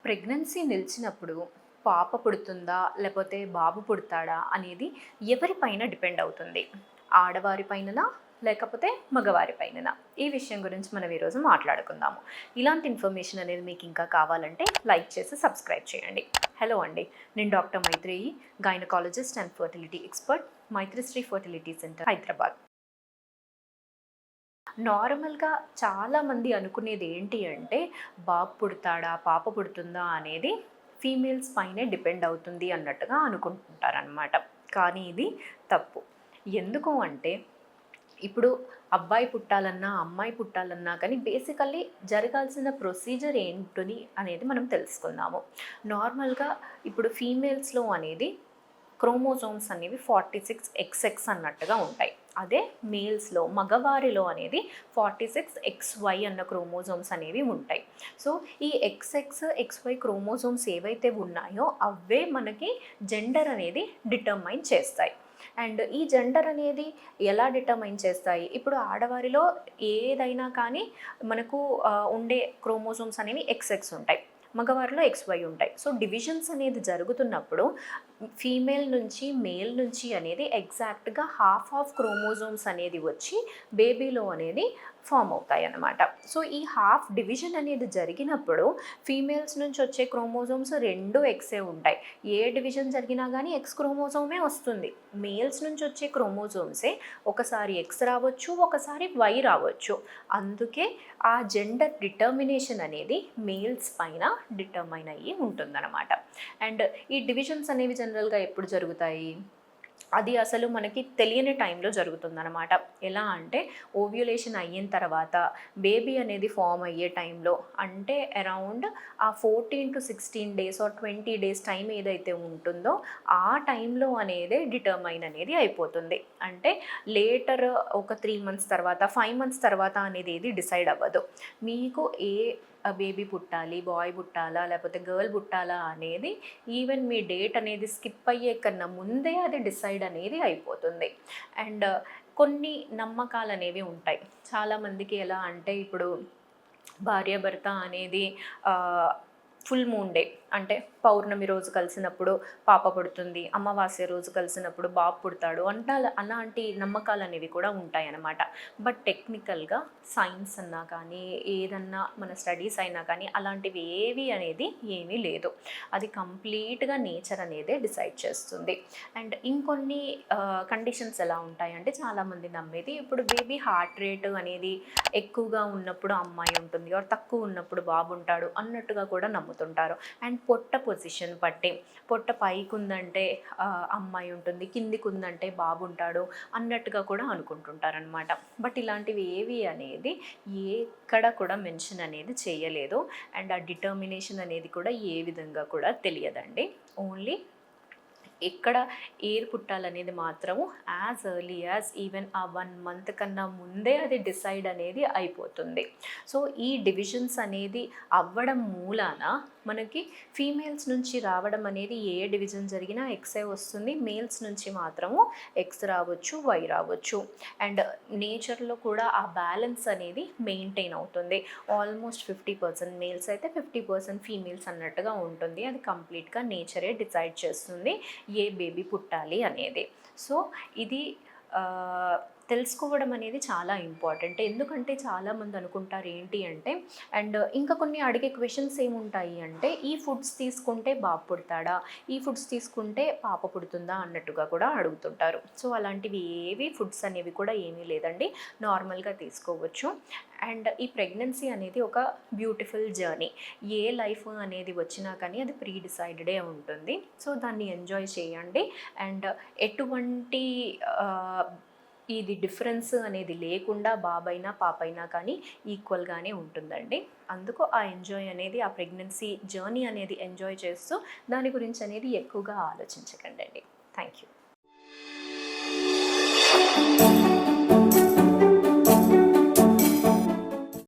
Pregnancy నిలిచినప్పుడు పాప పుడుతుందా? లేపోతే బాబు పుడతాడా? అనేది ఎవరిపైన డిపెండ్ అవుతుంది. ఆడవారి పైననా? లేకపోతే మగవారి పైననా? ఈ విషయం గురించి మనం ఈరోజు మాట్లాడుకుందాము. ఇలాంటి ఇన్ఫర్మేషన్ అనేది మీకు ఇంకా కావాలంటే లైక్ చేసి సబ్స్క్రైబ్ చేయండి. హలో అండి, నేను doctor Maitreyi, gynaecologist and fertility expert, Maitrisri fertility centre, Hyderabad. నార్మల్గా చాలామంది అనుకునేది ఏంటి అంటే, బాబు పుడతాడా, పాప పుడుతుందా అనేది ఫీమేల్స్ పైనే డిపెండ్ అవుతుంది అన్నట్టుగా అనుకుంటుంటారనమాట. కానీ ఇది తప్పు. ఎందుకు అంటే, ఇప్పుడు అబ్బాయి పుట్టాలన్నా, అమ్మాయి పుట్టాలన్నా కానీ బేసికల్లీ జరగాల్సిన ప్రొసీజర్ ఏంటి అనేది మనం తెలుసుకుందాము. నార్మల్గా ఇప్పుడు ఫీమేల్స్లో అనేది క్రోమోజోమ్స్ అనేవి 46 XX అన్నట్టుగా ఉంటాయి. అదే మేల్స్లో, మగవారిలో అనేది 46 XY అన్న క్రోమోజోమ్స్ అనేవి ఉంటాయి. సో ఈ XX XY క్రోమోజోమ్స్ ఏవైతే ఉన్నాయో అవే మనకి జెండర్ అనేది డిటర్మైన్ చేస్తాయి. అండ్ ఈ జెండర్ అనేది ఎలా డిటర్మైన్ చేస్తాయి? ఇప్పుడు ఆడవారిలో ఏదైనా కానీ మనకు ఉండే క్రోమోజోమ్స్ అనేవి XX ఉంటాయి, మగవారిలో XY ఉంటాయి. సో డివిజన్స్ అనేది జరుగుతున్నప్పుడు ఫీమేల్ నుంచి మేల్ నుంచి అనేది ఎగ్జాక్ట్గా హాఫ్ క్రోమోజోమ్స్ అనేది వచ్చి బేబీలో అనేది ఫామ్ అవుతాయి అన్నమాట. సో ఈ హాఫ్ డివిజన్ అనేది జరిగినప్పుడు ఫీమేల్స్ నుంచి వచ్చే క్రోమోజోమ్స్ 2 ఎక్సే ఉంటాయి. ఏ డివిజన్ జరిగినా కానీ X క్రోమోజోమే వస్తుంది. మేల్స్ నుంచి వచ్చే క్రోమోజోమ్సే ఒకసారి X రావచ్చు, ఒకసారి Y రావచ్చు. అందుకే ఆ జెండర్ డిటర్మినేషన్ అనేది మేల్స్ పైన డిటర్మైన్ అయ్యి ఉంటుందన్నమాట. అండ్ ఈ డివిజన్స్ అనేవి జనరల్గా ఎప్పుడు జరుగుతాయి? అది అసలు మనకి తెలియని టైంలో జరుగుతుందన్నమాట. ఎలా అంటే ఓవ్యులేషన్ అయిన తర్వాత బేబీ అనేది ఫామ్ అయ్యే టైంలో, అంటే అరౌండ్ ఆ 14 to 16 days or 20 days time ఏదైతే ఉంటుందో ఆ టైంలో అనేది డిటర్మైన్ అనేది అయిపోతుంది. అంటే లేటర్ ఒక 3 మంత్స్ తర్వాత, 5 మంత్స్ తర్వాత అనేది ఏది డిసైడ్ అవ్వదు. మీకు ఏ బేబీ పుట్టాలి, బాయ్ పుట్టాలా లేకపోతే గర్ల్ పుట్టాలా అనేది ఈవెన్ మీ డేట్ అనేది స్కిప్ అయ్యే కన్నా ముందే అది డిసైడ్ అనేది అయిపోతుంది. అండ్ కొన్ని నమ్మకాలు అనేవి ఉంటాయి చాలామందికి. ఎలా అంటే ఇప్పుడు భార్యాభర్త అనేది ఫుల్ మూన్ డే అంటే పౌర్ణమి రోజు కలిసినప్పుడు పాప పుడుతుంది, అమావాస్య రోజు కలిసినప్పుడు బాబు పుడతాడు అంటే అలాంటి నమ్మకాలు అనేవి కూడా ఉంటాయి అన్నమాట. బట్ టెక్నికల్గా సైన్స్ అన్నా కానీ ఏదన్నా మన స్టడీస్ అయినా కానీ అలాంటివి ఏవి అనేది ఏమీ లేదు. అది కంప్లీట్గా నేచర్ అనేదే డిసైడ్ చేస్తుంది. అండ్ ఇంకొన్ని కండిషన్స్ ఎలా ఉంటాయంటే చాలామంది నమ్మేది, ఇప్పుడు బేబీ హార్ట్ రేట్ అనేది ఎక్కువగా ఉన్నప్పుడు అమ్మాయి ఉంటుంది, ఆర్ తక్కువ ఉన్నప్పుడు బాబు ఉంటాడు అన్నట్టుగా కూడా నమ్ముతుంటారు. అండ్ పొట్ట పొజిషన్ బట్టి, పొట్ట పైకి ఉందంటే అమ్మాయి ఉంటుంది, కిందికి ఉందంటే బాబు ఉంటాడు అన్నట్టుగా కూడా అనుకుంటుంటారనమాట. బట్ ఇలాంటివి ఏవి అనేది ఎక్కడ కూడా మెన్షన్ అనేది చేయలేదు. అండ్ ఆ డిటర్మినేషన్ అనేది కూడా ఏ విధంగా కూడా తెలియదండి. ఓన్లీ ఎక్కడ ఏర్ పుట్టాలనేది మాత్రము యాజ్ ఎర్లీ యాజ్ ఈవెన్ ఆ 1 మంత్ కన్నా ముందే అది డిసైడ్ అనేది అయిపోతుంది. సో ఈ డివిజన్స్ అనేది అవ్వడం మూలాన మనకి ఫీమేల్స్ నుంచి రావడం అనేది ఏ డివిజన్ జరిగినా ఎక్సే వస్తుంది, మేల్స్ నుంచి మాత్రము ఎక్స్ రావచ్చు, వై రావచ్చు. అండ్ నేచర్లో కూడా ఆ బ్యాలెన్స్ అనేది మెయింటైన్ అవుతుంది. ఆల్మోస్ట్ 50% మేల్స్ అయితే 50% ఫీమేల్స్ అన్నట్టుగా ఉంటుంది. అది కంప్లీట్గా నేచరే డిసైడ్ చేస్తుంది ఏ బేబీ పుట్టాలి అనేది. సో ఇది తెలుసుకోవడం అనేది చాలా ఇంపార్టెంట్. ఎందుకంటే చాలామంది అనుకుంటారు ఏంటి అంటే, అండ్ ఇంకా కొన్ని అడిగే క్వశ్చన్స్ ఏముంటాయి అంటే, ఈ ఫుడ్స్ తీసుకుంటే బాబు పుడతాడా, ఈ ఫుడ్స్ తీసుకుంటే పాప పుడుతుందా అన్నట్టుగా కూడా అడుగుతుంటారు. సో అలాంటివి ఏవి ఫుడ్స్ అనేవి కూడా ఏమీ లేదండి, నార్మల్గా తీసుకోవచ్చు. అండ్ ఈ ప్రెగ్నెన్సీ అనేది ఒక బ్యూటిఫుల్ జర్నీ. ఏ లైఫ్ అనేది వచ్చినా కానీ అది ప్రీ డిసైడెడే ఉంటుంది. సో దాన్ని ఎంజాయ్ చేయండి. అండ్ ఎటువంటి ఇది డిఫరెన్స్ అనేది లేకుండా బాబైనా పాపైనా కానీ ఈక్వల్గానే ఉంటుందండి. అందుకు ఆ ఎంజాయ్ అనేది, ఆ ప్రెగ్నెన్సీ జర్నీ అనేది ఎంజాయ్ చేస్తూ దాని గురించి అనేది ఎక్కువగా ఆలోచించకండి. Thank you.